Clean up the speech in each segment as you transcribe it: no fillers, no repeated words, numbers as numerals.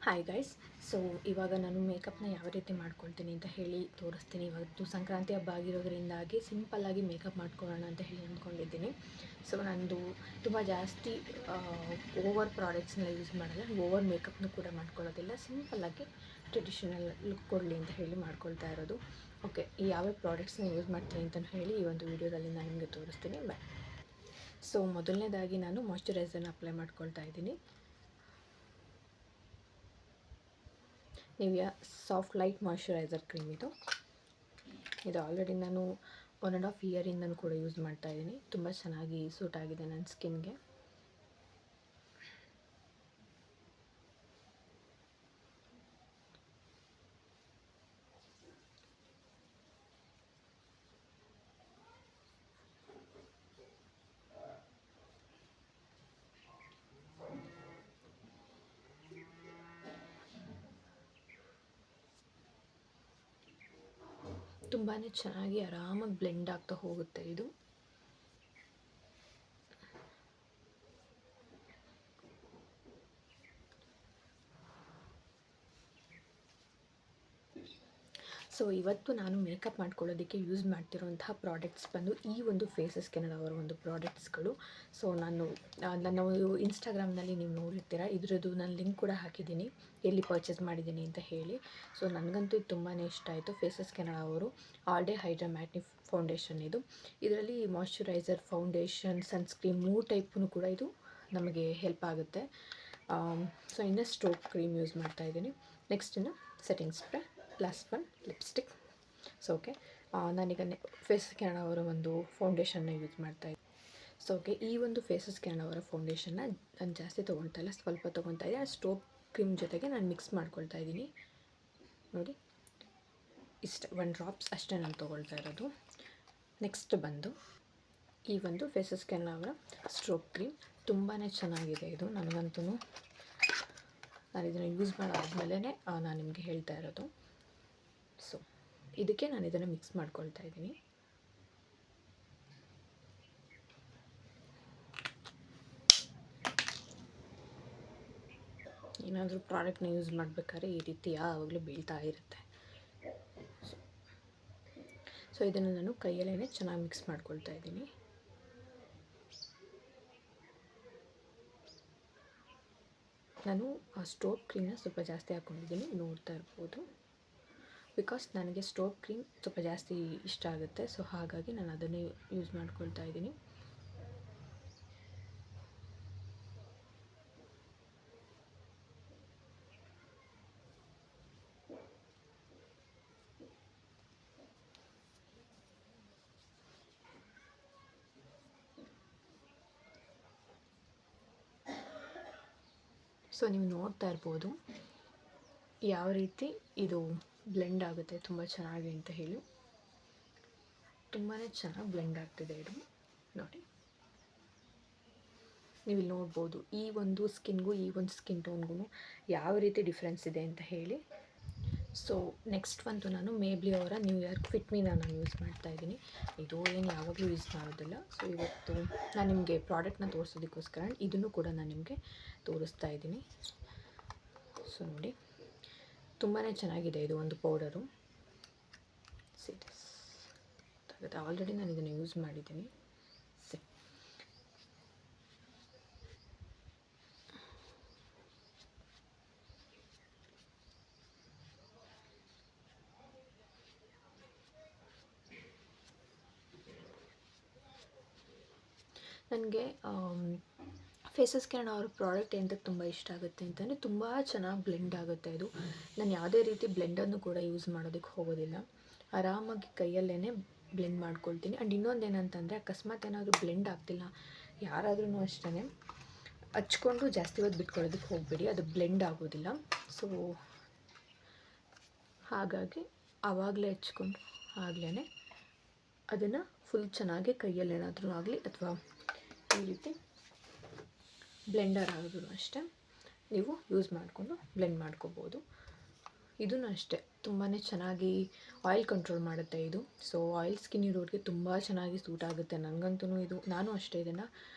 Hi guys. So ಇವಾಗ ನಾನು ಮೇಕಪ್ನ ಯಾವ ರೀತಿ ಮಾಡ್ಕೊಳ್ತೀನಿ ಅಂತ ಹೇಳಿ ತೋರಿಸ್ತೀನಿ. ಇವತ್ತು ಸಂಕ್ರಾಂತಿ ಹಬ್ಬ ಆಗಿರೋದ್ರಿಂದಾಗಿ ಸಿಂಪಲ್ಲಾಗಿ ಮೇಕಪ್ ಮಾಡ್ಕೊಳ್ಳೋಣ ಅಂತ ಹೇಳಿ ಅಂದ್ಕೊಂಡಿದ್ದೀನಿ. ಸೊ ನಂದು ತುಂಬ ಜಾಸ್ತಿ ಓವರ್ ಪ್ರಾಡಕ್ಟ್ಸ್ನ ಯೂಸ್ ಮಾಡಲ್ಲ, ಓವರ್ ಮೇಕಪ್ನು ಕೂಡ ಮಾಡ್ಕೊಳ್ಳೋದಿಲ್ಲ. ಸಿಂಪಲ್ಲಾಗಿ ಟ್ರೆಡಿಷನಲ್ ಲುಕ್ ಕೊಡಲಿ ಅಂತ ಹೇಳಿ ಮಾಡ್ಕೊಳ್ತಾ ಇರೋದು. ಓಕೆ, ಯಾವ್ಯಾವ ಪ್ರಾಡಕ್ಟ್ಸ್ನ ಯೂಸ್ ಮಾಡ್ತೀನಿ ಅಂತ ಹೇಳಿ ಈ ಒಂದು ವಿಡಿಯೋದಲ್ಲಿ ನಾನು ನಿಮಗೆ ತೋರಿಸ್ತೀನಿ. ಸೊ ಮೊದಲನೇದಾಗಿ ನಾನು ಮಾಯ್ಶ್ಚರೈಸರ್ನ ಅಪ್ಲೈ ಮಾಡ್ಕೊಳ್ತಾ ಇದ್ದೀನಿ. Nivea soft light moisturiser cream ಇದು ಆಲ್ರೆಡಿ ನಾನು 1.5 ಇಯರಿಂದನೂ ಕೂಡ ಯೂಸ್ ಮಾಡ್ತಾ ಇದ್ದೀನಿ. ತುಂಬ ಚೆನ್ನಾಗಿ ಸೂಟ್ ಆಗಿದೆ ನನ್ನ ಸ್ಕಿನ್ಗೆ. ತುಂಬಾ ಚೆನ್ನಾಗಿ ಆರಾಮಾಗಿ ಬ್ಲೆಂಡ್ ಆಗ್ತಾ ಹೋಗುತ್ತೆ ಇದು. ಸೊ ಇವತ್ತು ನಾನು ಮೇಕಪ್ ಮಾಡ್ಕೊಳ್ಳೋದಕ್ಕೆ ಯೂಸ್ ಮಾಡ್ತಿರೋಂತಹ ಪ್ರಾಡಕ್ಟ್ಸ್ ಬಂದು ಈ ಒಂದು ಫೇಸಸ್ ಕೆನಡಾ ಅವರ ಒಂದು ಪ್ರಾಡಕ್ಟ್ಸ್ಗಳು. ಸೊ ನಾನು ನನ್ನ ಒಂದು ಇನ್ಸ್ಟಾಗ್ರಾಮ್ನಲ್ಲಿ ನೀವು ನೋಡಿರ್ತೀರ, ಇದರದ್ದು ನಾನು ಲಿಂಕ್ ಕೂಡ ಹಾಕಿದ್ದೀನಿ ಎಲ್ಲಿ ಪರ್ಚೇಸ್ ಮಾಡಿದ್ದೀನಿ ಅಂತ ಹೇಳಿ. ಸೊ ನನಗಂತೂ ಇದು ತುಂಬಾ ಇಷ್ಟ ಆಯಿತು. ಫೇಸಸ್ ಕೆನಡಾ ಅವರು all day hydra matinee foundation ಇದು. ಇದರಲ್ಲಿ ಮಾಯ್ಶ್ಚರೈಸರ್, ಫೌಂಡೇಶನ್, ಸನ್ಸ್ಕ್ರೀನ್ 3 ಟೈಪೂ ಕೂಡ ಇದು ನಮಗೆ ಹೆಲ್ಪ್ ಆಗುತ್ತೆ. ಸೊ ಇನ್ನು ಸ್ಟ್ರೋಕ್ ಕ್ರೀಮ್ ಯೂಸ್ ಮಾಡ್ತಾ ಇದ್ದೀನಿ. ನೆಕ್ಸ್ಟ್ ಇನ್ನು setting spray, last one lipstick. So okay, ನಾನೀಗ ಫೇಸಸ್ ಕೆನಡಾ ಅವರ ಒಂದು ಫೌಂಡೇಶನ್ನ ಯೂಸ್ ಮಾಡ್ತಾಯಿದ್ದೀನಿ. ಸೊ ಓಕೆ, ಈ ಒಂದು ಫೇಸಸ್ ಕೆನಡಾ ಅವರ ಫೌಂಡೇಶನ್ನ ನಾನು ಜಾಸ್ತಿ ತೊಗೊಳ್ತಾ ಇಲ್ಲ, ಸ್ವಲ್ಪ ತೊಗೊತಾ ಇದ್ದೀನಿ. ಸ್ಟ್ರೋಕ್ ಕ್ರೀಮ್ ಜೊತೆಗೆ ನಾನು ಮಿಕ್ಸ್ ಮಾಡ್ಕೊಳ್ತಾ ಇದ್ದೀನಿ. ನೋಡಿ, ಇಷ್ಟು 1 ಡ್ರಾಪ್ಸ್ ಅಷ್ಟೇ ನಾನು ತೊಗೊಳ್ತಾ ಇರೋದು. ನೆಕ್ಸ್ಟ್ ಬಂದು ಈ ಒಂದು ಫೇಸಸ್ ಕೆನಡಾ ಅವರ ಸ್ಟ್ರೋಕ್ ಕ್ರೀಮ್ ತುಂಬಾ ಚೆನ್ನಾಗಿದೆ ಇದು. ನನಗಂತೂ ನಾನು ಇದನ್ನು ಯೂಸ್ ಮಾಡಾದ್ಮೇಲೆ ನಾನು ನಿಮಗೆ ಹೇಳ್ತಾ ಇರೋದು. ಸೊ ಇದಕ್ಕೆ ನಾನು ಇದನ್ನು ಮಿಕ್ಸ್ ಮಾಡ್ಕೊಳ್ತಾ ಇದ್ದೀನಿ. ಏನಾದರೂ ಪ್ರಾಡಕ್ಟ್ನ ಯೂಸ್ ಮಾಡಬೇಕಾದ್ರೆ ಈ ರೀತಿ ಯಾವಾಗಲೂ ಬೀಳ್ತಾ ಇರುತ್ತೆ. ಸೊ ಇದನ್ನು ನಾನು ಕೈಯಲ್ಲೇ ಚೆನ್ನಾಗಿ ಮಿಕ್ಸ್ ಮಾಡ್ಕೊಳ್ತಾ ಇದ್ದೀನಿ. ನಾನು ಸ್ಟ್ರೋಕ್ ಕ್ರೀಮ್ನ ಸ್ವಲ್ಪ ಜಾಸ್ತಿ ಹಾಕ್ಕೊಂಡಿದ್ದೀನಿ, ನೋಡ್ತಾ ಇರ್ಬೋದು. ಬಿಕಾಸ್ ನನಗೆ ಸ್ಟ್ರೋಕ್ ಕ್ರೀಮ್ ಸ್ವಲ್ಪ ಜಾಸ್ತಿ ಇಷ್ಟ ಆಗುತ್ತೆ. ಸೊ ಹಾಗಾಗಿ ನಾನು ಅದನ್ನೇ ಯೂಸ್ ಮಾಡ್ಕೊಳ್ತಾ ಇದ್ದೀನಿ. ಸೊ ನೀವು ನೋಡ್ತಾ ಇರ್ಬೋದು ಯಾವ ರೀತಿ ಇದು ಬ್ಲೆಂಡ್ ಆಗುತ್ತೆ ತುಂಬ ಚೆನ್ನಾಗಿ ಅಂತ ಹೇಳಿ. ತುಂಬಾ ಚೆನ್ನಾಗಿ ಬ್ಲೆಂಡ್ ಆಗ್ತಿದೆ ಇದು. ನೋಡಿ, ನೀವು ಇಲ್ಲಿ ನೋಡ್ಬೋದು ಈ ಒಂದು ಸ್ಕಿನ್ಗೂ ಈ ಒಂದು ಸ್ಕಿನ್ ಟೋನ್ಗೂ ಯಾವ ರೀತಿ ಡಿಫ್ರೆನ್ಸ್ ಇದೆ ಅಂತ ಹೇಳಿ. ಸೊ ನೆಕ್ಸ್ಟ್ ಬಂತು ನಾನು ಮೇಬ್ಲಿ ಅವರ ನ್ಯೂ ಇಯರ್ ಫಿಟ್ ಮೀನ ನಾನು ಯೂಸ್ ಮಾಡ್ತಾ ಇದ್ದೀನಿ. ಇದು ಏನು ಯಾವಾಗಲೂ ಯೂಸ್ ಮಾಡೋದಿಲ್ಲ. ಸೊ ಇವತ್ತು ನಾನು ನಿಮಗೆ ಪ್ರಾಡಕ್ಟ್ನ ತೋರಿಸೋದಕ್ಕೋಸ್ಕರ ಇದನ್ನು ಕೂಡ ನಾನು ನಿಮಗೆ ತೋರಿಸ್ತಾ ಇದ್ದೀನಿ. ಸೊ ನೋಡಿ, ತುಂಬಾ ಚೆನ್ನಾಗಿದೆ ಇದು ಒಂದು ಪೌಡರು. ಸೀರಿಯಸ್ ಆಗುತ್ತೆ. ಆಲ್ರೆಡಿ ನಾನು ಇದನ್ನು ಯೂಸ್ ಮಾಡಿದ್ದೀನಿ. ನನಗೆ ಫೇಸಸ್ ಕೆನಡಾ ಅವ್ರ ಪ್ರಾಡಕ್ಟ್ ಎಂತಕ್ಕೆ ತುಂಬ ಇಷ್ಟ ಆಗುತ್ತೆ ಅಂತಂದರೆ ತುಂಬ ಚೆನ್ನಾಗಿ ಬ್ಲೆಂಡ್ ಆಗುತ್ತೆ ಇದು. ನಾನು ಯಾವುದೇ ರೀತಿ ಬ್ಲೆಂಡನ್ನು ಕೂಡ ಯೂಸ್ ಮಾಡೋದಕ್ಕೆ ಹೋಗೋದಿಲ್ಲ, ಆರಾಮಾಗಿ ಕೈಯಲ್ಲೇ ಬ್ಲೆಂಡ್ ಮಾಡ್ಕೊಳ್ತೀನಿ. ಆ್ಯಂಡ್ ಇನ್ನೊಂದು ಏನಂತಂದರೆ, ಅಕಸ್ಮಾತ್ ಏನಾದರೂ ಬ್ಲೆಂಡ್ ಆಗ್ತಿಲ್ಲ, ಯಾರಾದ್ರೂ ಅಷ್ಟೇ ಹಚ್ಕೊಂಡು ಜಾಸ್ತಿ ಹೊತ್ತು ಬಿಟ್ಕೊಳ್ಳೋದಕ್ಕೆ ಹೋಗಬೇಡಿ, ಅದು ಬ್ಲೆಂಡ್ ಆಗೋದಿಲ್ಲ. ಸೊ ಹಾಗಾಗಿ ಆವಾಗಲೇ ಹಚ್ಕೊಂಡು ಆಗಲೇ ಅದನ್ನು ಫುಲ್ ಚೆನ್ನಾಗಿ ಕೈಯಲ್ಲೇನಾದರೂ ಆಗಲಿ ಅಥವಾ ಈ ರೀತಿ ಬ್ಲೆಂಡರ್ ಆದ್ರೂ ಅಷ್ಟೇ ನೀವು ಯೂಸ್ ಮಾಡಿಕೊಂಡು ಬ್ಲೆಂಡ್ ಮಾಡ್ಕೋಬೋದು. ಇದೂ ಅಷ್ಟೇ ತುಂಬಾ ಚೆನ್ನಾಗಿ ಆಯಿಲ್ ಕಂಟ್ರೋಲ್ ಮಾಡುತ್ತೆ ಇದು. ಸೊ ಆಯಿಲ್ ಸ್ಕಿನ್ ಇರೋರಿಗೆ ತುಂಬ ಚೆನ್ನಾಗಿ ಸೂಟ್ ಆಗುತ್ತೆ. ನನಗಂತೂ ಇದು, ನಾನು ಅಷ್ಟೇ ಇದನ್ನು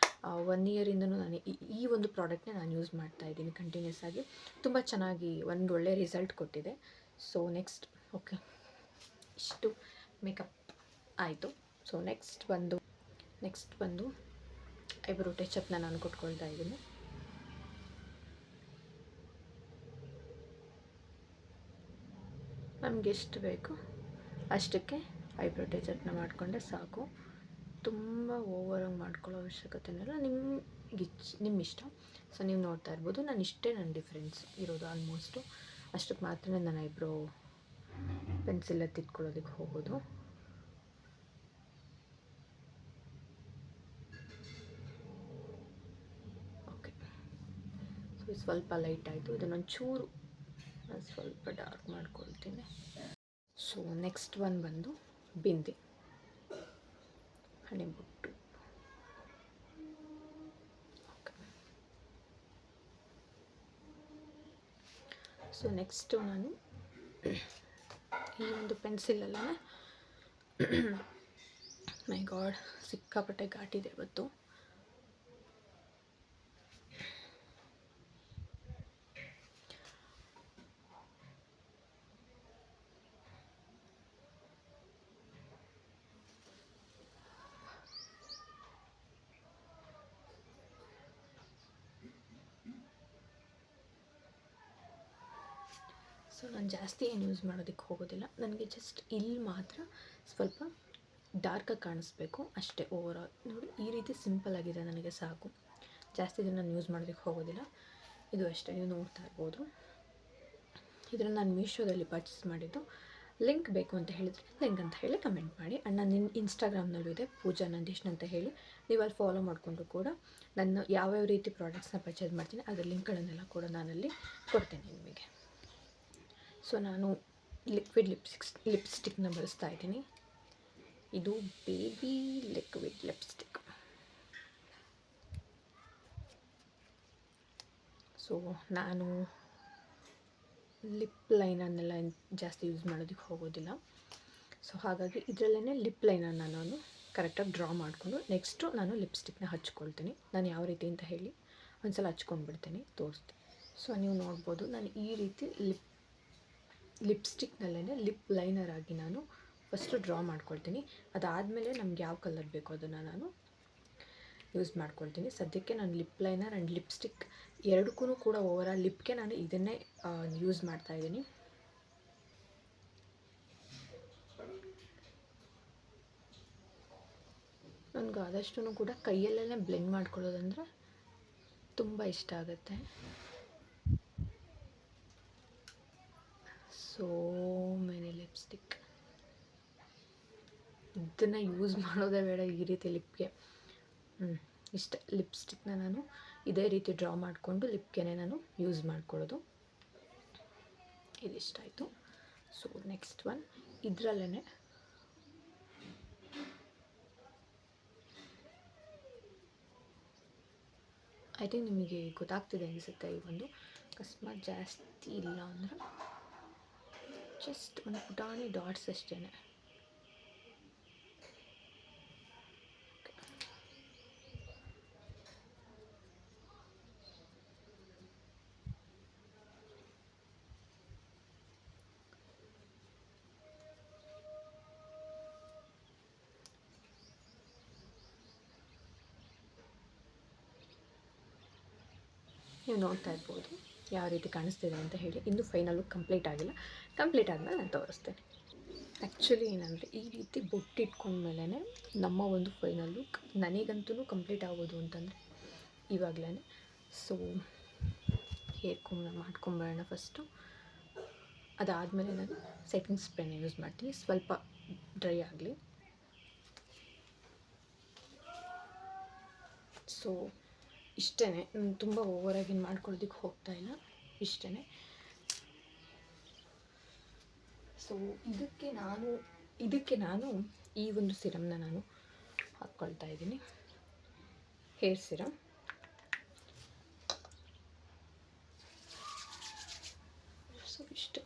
1 ಇಯರಿಂದನೂ ನಾನು ಈ ಒಂದು ಪ್ರಾಡಕ್ಟ್ನೇ ನಾನು ಯೂಸ್ ಮಾಡ್ತಾಯಿದ್ದೀನಿ ಕಂಟಿನ್ಯೂಸ್ ಆಗಿ. ತುಂಬ ಚೆನ್ನಾಗಿ ಒಂದು ಒಳ್ಳೆ ರಿಸಲ್ಟ್ ಕೊಟ್ಟಿದೆ. ಸೊ ನೆಕ್ಸ್ಟ್ ಓಕೆ, ಇಷ್ಟು ಮೇಕಪ್ ಆಯಿತು. ಸೊ ನೆಕ್ಸ್ಟ್ ಬಂದು ಐಬ್ರೋ ಟಚಪ್ನ ನಾನು ಕೊಟ್ಕೊಳ್ತಾ ಇದ್ದೀನಿ. ನಮ್ಗೆ ಎಷ್ಟು ಬೇಕು ಅಷ್ಟಕ್ಕೆ ಐಬ್ರೋ ಟಚಪ್ನ ಮಾಡಿಕೊಂಡ್ರೆ ಸಾಕು. ತುಂಬ ಓವರಾಗಿ ಮಾಡ್ಕೊಳ್ಳೋ ಅವಶ್ಯಕತೆ ಇಲ್ಲ, ನಿಮ್ಮ ಇಷ್ಟ. ಸೊ ನೀವು ನೋಡ್ತಾ ಇರ್ಬೋದು, ನನ್ನ ಡಿಫ್ರೆನ್ಸ್ ಇರೋದು ಆಲ್ಮೋಸ್ಟು. ಅಷ್ಟಕ್ಕೆ ಮಾತ್ರ ನಾನು ಐಬ್ರೋ ಪೆನ್ಸಿಲ್ ತಿದ್ಕೊಳ್ಳೋದಕ್ಕೆ ಹೋಗೋದು. ಓಕೆ, ಸೊ ಸ್ವಲ್ಪ ಲೈಟ್ ಆಯಿತು. ಇದನ್ನೊಂಚೂರು ಸ್ವಲ್ಪ ಡಾರ್ಕ್ ಮಾಡ್ಕೊಳ್ತೀನಿ. ಸೊ ನೆಕ್ಸ್ಟ್ ಬಂದು ಬಿಂದಿ, ಹಣೆಬೊಟ್ಟು. ಓಕೆ, ಸೊ ನೆಕ್ಸ್ಟು ನಾನು ಈ ಒಂದು ಪೆನ್ಸಿಲಲ್ಲೇ ಮೈ ಗಾಡ್ ಸಿಕ್ಕಾಪಟ್ಟೆ ಘಾಟಿದೆ ಇವತ್ತು. ಸೊ ನಾನು ಜಾಸ್ತಿ ಏನು ಯೂಸ್ ಮಾಡೋದಕ್ಕೆ ಹೋಗೋದಿಲ್ಲ. ನನಗೆ ಜಸ್ಟ್ ಇಲ್ಲಿ ಮಾತ್ರ ಸ್ವಲ್ಪ ಡಾರ್ಕಾಗಿ ಕಾಣಿಸ್ಬೇಕು ಅಷ್ಟೇ. ಓವರಾಲ್ ನೋಡಿ, ಈ ರೀತಿ ಸಿಂಪಲ್ಲಾಗಿದೆ ನನಗೆ ಸಾಕು. ಜಾಸ್ತಿ ಇದನ್ನು ನಾನು ಯೂಸ್ ಮಾಡೋದಕ್ಕೆ ಹೋಗೋದಿಲ್ಲ. ಇದು ಅಷ್ಟೇ, ನೀವು ನೋಡ್ತಾ ಇರ್ಬೋದು. ಇದನ್ನು ನಾನು ಮೀಶೋದಲ್ಲಿ ಪರ್ಚೇಸ್ ಮಾಡಿದ್ದು. ಲಿಂಕ್ ಬೇಕು ಅಂತ ಹೇಳಿದರೆ ಲಿಂಕ್ ಅಂತ ಹೇಳಿ ಕಮೆಂಟ್ ಮಾಡಿ. ಆ್ಯಂಡ್ ನನ್ನ ಇನ್ಸ್ಟಾಗ್ರಾಮ್ನಲ್ಲೂ ಇದೆ, ಪೂಜಾ ನಂದೀಶನ್ ಅಂತ ಹೇಳಿ. ನೀವು ಅಲ್ಲಿ ಫಾಲೋ ಮಾಡಿಕೊಂಡು ಕೂಡ ನಾನು ಯಾವ್ಯಾವ ರೀತಿ ಪ್ರಾಡಕ್ಟ್ಸ್ನ ಪರ್ಚೇಸ್ ಮಾಡ್ತೀನಿ ಅದರ ಲಿಂಕ್ಗಳನ್ನೆಲ್ಲ ಕೂಡ ನಾನಲ್ಲಿ ಕೊಡ್ತೇನೆ ನಿಮಗೆ. ಸೊ ನಾನು ಲಿಕ್ವಿಡ್ ಲಿಪ್ಸ್ಟಿಕ್ನ ಬಳಸ್ತಾ ಇದ್ದೀನಿ. ಇದು ಬೇಬಿ ಲಿಕ್ವಿಡ್ ಲಿಪ್ಸ್ಟಿಕ್. ಸೊ ನಾನು ಲಿಪ್ ಲೈನನ್ನೆಲ್ಲ ಜಾಸ್ತಿ ಯೂಸ್ ಮಾಡೋದಕ್ಕೆ ಹೋಗೋದಿಲ್ಲ. ಸೊ ಹಾಗಾಗಿ ಇದರಲ್ಲೇ ಲಿಪ್ ಲೈನನ್ನು ನಾನು ಕರೆಕ್ಟಾಗಿ ಡ್ರಾ ಮಾಡಿಕೊಂಡು ನೆಕ್ಸ್ಟು ನಾನು ಲಿಪ್ಸ್ಟಿಕ್ನ ಹಚ್ಕೊಳ್ತೀನಿ. ನಾನು ಯಾವ ರೀತಿ ಅಂತ ಹೇಳಿ ಒಂದು ಸಲ ಹಚ್ಕೊಂಡ್ಬಿಡ್ತೀನಿ, ತೋರಿಸ್ತೀನಿ. ಸೊ ನೀವು ನೋಡ್ಬೋದು, ನಾನು ಈ ರೀತಿ ಲಿಪ್ಸ್ಟಿಕ್ನಲ್ಲೇ ಲಿಪ್ ಲೈನರ್ ಆಗಿ ನಾನು ಫಸ್ಟು ಡ್ರಾ ಮಾಡ್ಕೊಳ್ತೀನಿ. ಅದಾದಮೇಲೆ ನಮ್ಗೆ ಯಾವ ಕಲರ್ ಬೇಕೋ ಅದನ್ನು ನಾನು ಯೂಸ್ ಮಾಡ್ಕೊಳ್ತೀನಿ. ಸದ್ಯಕ್ಕೆ ನಾನು ಲಿಪ್ ಲೈನರ್ ಆ್ಯಂಡ್ ಲಿಪ್ಸ್ಟಿಕ್ ಎರಡಕ್ಕೂ ಕೂಡ ಓವರಾಲ್ ಲಿಪ್ಗೆ ನಾನು ಇದನ್ನೇ ಯೂಸ್ ಮಾಡ್ತಾಯಿದ್ದೀನಿ. ನನಗೆ ಆದಷ್ಟು ಕೂಡ ಕೈಯಲ್ಲೇ ಬ್ಲೆಂಡ್ ಮಾಡ್ಕೊಳ್ಳೋದಂದರೆ ತುಂಬ ಇಷ್ಟ ಆಗುತ್ತೆ. ಸೋ ಮೆನಿ ಲಿಪ್ಸ್ಟಿಕ್, ಇದನ್ನು ಯೂಸ್ ಮಾಡೋದೇ ಬೇಡ ಈ ರೀತಿ ಲಿಪ್ಗೆ. ಇಷ್ಟ ಲಿಪ್ಸ್ಟಿಕ್ನ ನಾನು ಇದೇ ರೀತಿ ಡ್ರಾ ಮಾಡಿಕೊಂಡು ಲಿಪ್ಗೆ ನಾನು ಯೂಸ್ ಮಾಡ್ಕೊಳ್ಳೋದು. ಇದಿಷ್ಟ ಆಯಿತು. ಸೊ ನೆಕ್ಸ್ಟ್ ಇದರಲ್ಲೇ ಐ ಥಿಂಕ್ ನಿಮಗೆ ಗೊತ್ತಾಗ್ತಿದೆ ಅನಿಸುತ್ತೆ. ಈ ಒಂದು ಅಕಸ್ಮಾತ್ ಜಾಸ್ತಿ ಇಲ್ಲ ಅಂದರೆ ಜಸ್ಟ್ ಒಂದು ಪುಟಾಣಿ ಡಾಟ್ಸ್ ಅಷ್ಟೇ. ನೀವು ನೋಡ್ತಾ ಇರ್ಬೋದು ಯಾವ ರೀತಿ ಕಾಣಿಸ್ತಿದೆ ಅಂತ ಹೇಳಿ. ಇನ್ನೂ ಫೈನಲ್ ಲುಕ್ ಕಂಪ್ಲೀಟ್ ಆಗಿಲ್ಲ. ಕಂಪ್ಲೀಟ್ ಆದಮೇಲೆ ನಾನು ತೋರಿಸ್ತೇನೆ. ಆ್ಯಕ್ಚುಲಿ ಏನಂದರೆ ಈ ರೀತಿ ಬೊಟ್ಟಿಟ್ಕೊಂಡ್ಮೇಲೆ ನಮ್ಮ ಒಂದು ಫೈನಲ್ ಲುಕ್ ನನಗಂತೂ ಕಂಪ್ಲೀಟ್ ಆಗೋದು ಅಂತಂದರೆ ಇವಾಗಲೇ. ಸೊ ಹೇರ್ ಮಾಡ್ಕೊಂಬೇಡ ಫಸ್ಟು. ಅದಾದಮೇಲೆ ನಾನು ಸೆಟ್ಟಿಂಗ್ ಸ್ಪ್ರೇನ ಯೂಸ್ ಮಾಡ್ತೀನಿ, ಸ್ವಲ್ಪ ಡ್ರೈ ಆಗಲಿ. ಸೊ ಇಷ್ಟೇ, ನಾನು ತುಂಬ ಓವರಾಗಿ ಮಾಡ್ಕೊಳ್ಳೋದಕ್ಕೆ ಹೋಗ್ತಾಯಿಲ್ಲ, ಇಷ್ಟೇ. ಸೊ ಇದಕ್ಕೆ ನಾನು ಈ ಒಂದು ಸಿರಮ್ನ ನಾನು ಹಾಕ್ಕೊಳ್ತಾ ಇದ್ದೀನಿ, ಹೇರ್ ಸಿರಮ್. ಸೊ ಇಷ್ಟು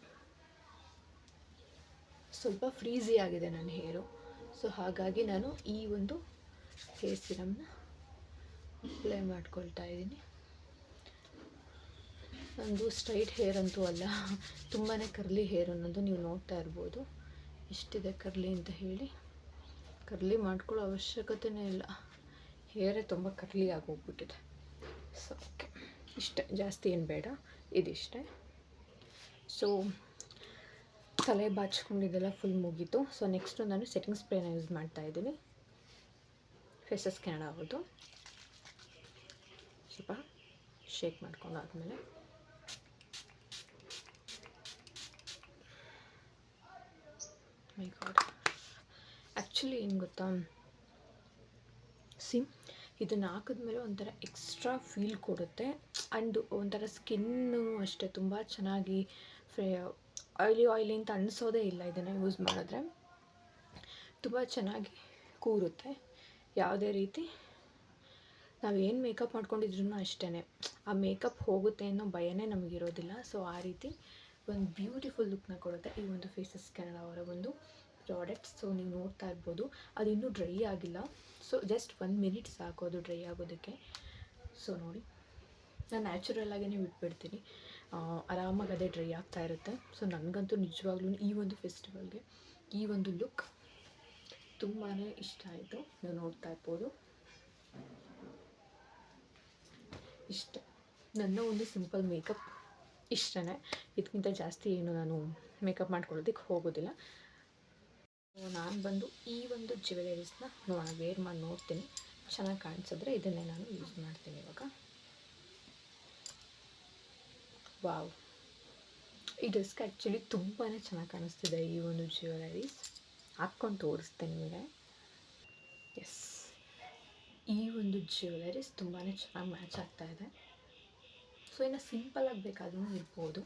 ಸ್ವಲ್ಪ ಫ್ರೀಝಿ ಆಗಿದೆ ನನ್ನ ಹೇರು. ಸೊ ಹಾಗಾಗಿ ನಾನು ಈ ಒಂದು ಹೇರ್ ಸಿರಮ್ನ ಅಪ್ಲೈ ಮಾಡ್ಕೊಳ್ತಾ ಇದ್ದೀನಿ. ನಂದು ಸ್ಟ್ರೈಟ್ ಹೇರ್ ಅಂತೂ ಅಲ್ಲ, ತುಂಬಾ ಕರ್ಲಿ ಹೇರ್ ಅನ್ನೋದು ನೀವು ನೋಡ್ತಾ ಇರ್ಬೋದು ಎಷ್ಟಿದೆ ಕರ್ಲಿ ಅಂತ ಹೇಳಿ. ಕರ್ಲಿ ಮಾಡ್ಕೊಳ್ಳೋ ಅವಶ್ಯಕತೆಯೇ ಇಲ್ಲ, ಹೇರೇ ತುಂಬ ಕರ್ಲಿ ಆಗೋಗ್ಬಿಟ್ಟಿದೆ. ಸೊ ಓಕೆ, ಇಷ್ಟೇ, ಜಾಸ್ತಿ ಏನು ಬೇಡ, ಇದಿಷ್ಟೇ. ಸೊ ತಲೆ ಬಾಚ್ಕೊಂಡಿದ್ದೆಲ್ಲ ಫುಲ್ ಮುಗೀತು. ಸೊ ನೆಕ್ಸ್ಟು ನಾನು ಸೆಟ್ಟಿಂಗ್ ಸ್ಪ್ರೇನ ಯೂಸ್ ಮಾಡ್ತಾ ಇದ್ದೀನಿ. ಫೇಸಸ್ ಕೆನಡಾ ಅವ್ರದ್ದು. ಸ್ವಲ್ಪ ಶೇಕ್ ಮಾಡ್ಕೊಂಡು ಆದಮೇಲೆ ಮೈ ಗಾಡ್, ಆ್ಯಕ್ಚುಲಿ ಏನು ಗೊತ್ತಾ, ಇದನ್ನು ಹಾಕಿದ್ಮೇಲೆ ಒಂಥರ ಎಕ್ಸ್ಟ್ರಾ ಫೀಲ್ ಕೊಡುತ್ತೆ. ಆ್ಯಂಡ್ ಒಂಥರ ಸ್ಕಿನ್ನು ಅಷ್ಟೇ ತುಂಬ ಚೆನ್ನಾಗಿ ಆಯ್ಲಿ ಅಂತ ಅನಿಸೋದೇ ಇಲ್ಲ. ಇದನ್ನು ಯೂಸ್ ಮಾಡಿದ್ರೆ ತುಂಬ ಚೆನ್ನಾಗಿ ಕೂರುತ್ತೆ. ಯಾವುದೇ ರೀತಿ ನಾವೇನು ಮೇಕಪ್ ಮಾಡ್ಕೊಂಡಿದ್ರೂ ಅಷ್ಟೇ, ಆ ಮೇಕಪ್ ಹೋಗುತ್ತೆ ಅನ್ನೋ ಭಯನೇ ನಮಗಿರೋದಿಲ್ಲ. ಸೊ ಆ ರೀತಿ ಒಂದು ಬ್ಯೂಟಿಫುಲ್ ಲುಕ್ನ ಕೊಡುತ್ತೆ ಈ ಒಂದು ಫೇಸಸ್ ಕೆನಡಾ ಅವರ ಒಂದು ಪ್ರಾಡಕ್ಟ್ಸ್. ಸೊ ನೀವು ನೋಡ್ತಾ ಇರ್ಬೋದು, ಅದು ಇನ್ನೂ ಡ್ರೈ ಆಗಿಲ್ಲ. ಸೊ ಜಸ್ಟ್ 1 ಮಿನಿಟ್ ಸಾಕು ಅದು ಡ್ರೈ ಆಗೋದಕ್ಕೆ. ಸೊ ನೋಡಿ, ನಾನು ನ್ಯಾಚುರಲಾಗೇ ಬಿಟ್ಬಿಡ್ತೀನಿ, ಆರಾಮಾಗಿ ಅದೇ ಡ್ರೈ ಆಗ್ತಾ ಇರುತ್ತೆ. ಸೊ ನನಗಂತೂ ನಿಜವಾಗ್ಲೂ ಈ ಒಂದು ಫೆಸ್ಟಿವಲ್ಗೆ ಈ ಒಂದು ಲುಕ್ ತುಂಬಾ ಇಷ್ಟ ಆಯಿತು. ನೀವು ನೋಡ್ತಾ ಇರ್ಬೋದು, ಇಷ್ಟ ನನ್ನ ಒಂದು ಸಿಂಪಲ್ ಮೇಕಪ್ ಇಷ್ಟೇ. ಇದಕ್ಕಿಂತ ಜಾಸ್ತಿ ಏನು ನಾನು ಮೇಕಪ್ ಮಾಡ್ಕೊಳ್ಳೋದಕ್ಕೆ ಹೋಗೋದಿಲ್ಲ. ನಾನು ಬಂದು ಈ ಒಂದು ಜ್ಯುವೆಲರೀಸ್ನ ವೇರ್ ಮಾಡಿ ನೋಡ್ತೀನಿ, ಚೆನ್ನಾಗಿ ಕಾಣಿಸಿದ್ರೆ ಇದನ್ನೇ ನಾನು ಯೂಸ್ ಮಾಡ್ತೀನಿ ಇವಾಗ. ವಾವ್, ಈ ಡ್ರೆಸ್ಗೆ ಆ್ಯಕ್ಚುಲಿ ತುಂಬಾ ಚೆನ್ನಾಗಿ ಕಾಣಿಸ್ತಿದೆ ಈ ಒಂದು ಜ್ಯುವೆಲರೀಸ್. ಹಾಕ್ಕೊಂಡು ತೋರಿಸ್ತೇನೆ ನಿಮಗೆ. ಎಸ್, ಈ ಒಂದು ಜ್ಯುವೆಲರೀಸ್ ತುಂಬಾ ಚೆನ್ನಾಗಿ ಮ್ಯಾಚ್ ಆಗ್ತಾಯಿದೆ. ಸೊ ಇನ್ನು ಸಿಂಪಲಾಗಿ ಬೇಕಾದ್ರೂ ಇರ್ಬೋದು.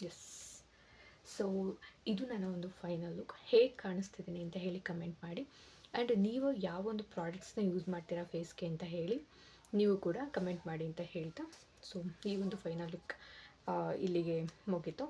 ಎಸ್, ಸೊ ಇದು ನನ್ನ ಒಂದು ಫೈನಲ್ ಲುಕ್. ಹೇಗೆ ಕಾಣಿಸ್ತಿದ್ದೀನಿ ಅಂತ ಹೇಳಿ ಕಮೆಂಟ್ ಮಾಡಿ. ಆ್ಯಂಡ್ ನೀವು ಯಾವೊಂದು ಪ್ರಾಡಕ್ಟ್ಸ್ನ ಯೂಸ್ ಮಾಡ್ತೀರಾ ಫೇಸ್ಗೆ ಅಂತ ಹೇಳಿ ನೀವು ಕೂಡ ಕಮೆಂಟ್ ಮಾಡಿ ಅಂತ ಹೇಳ್ತಾ, ಸೊ ಈ ಒಂದು ಫೈನಲ್ ಲುಕ್ ಇಲ್ಲಿಗೆ ಮುಗೀತು.